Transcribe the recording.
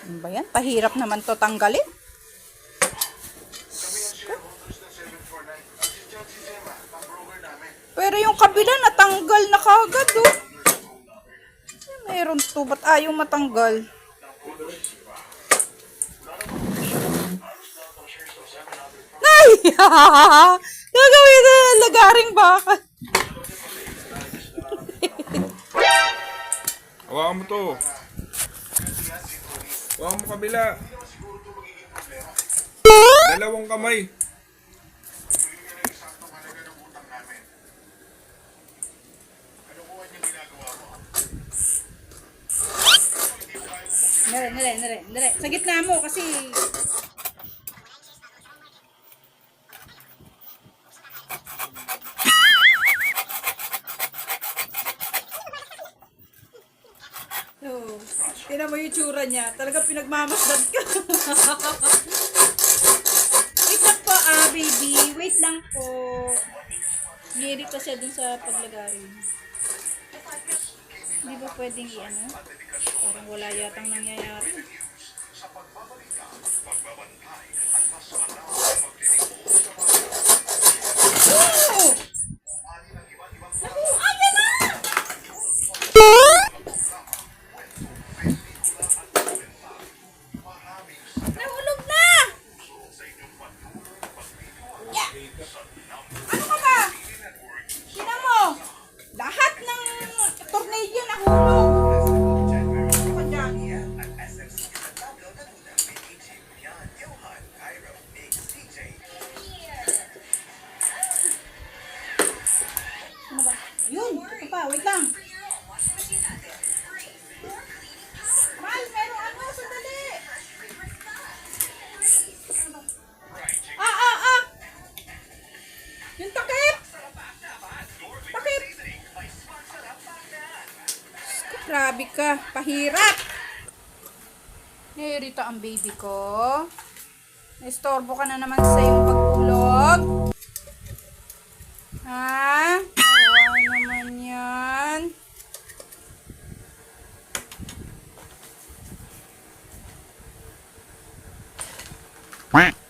Ano ba yan? Pahirap naman to tanggalin. Pero yung kabila natanggal na kagad oh. Meron to, ba't ayaw matanggal? Ay! Gagawin na lagaring baka. Hawakan mo to. Hawakan mo kabila. Dalawang kamay. Nare. Sa gitna mo kasi... Oh, tingnan mo yung tsura niya. Talaga pinagmamasdan ka. Wait lang po, baby. Wait lang po. Nirito siya dun sa paglagarin. Hindi ba pwedeng i-ano? Parang wala yatang nangyayari. Oh! Naku, ayan na! Nahulog na! Yeah. Ano ka ba? Tingnan mo! Lahat ng tornilyo nahulog! Ano ka dyan? Ano ba? Yun! Ito pa, wait lang! Mahal, meron ano? Sandali! Ah! Yung takip! Takip! Grabe ka, pahirap! Nahirita ang baby ko. Naistorbo ka na naman sa iyong pagtulog. Ha? Awa naman yan. Quack.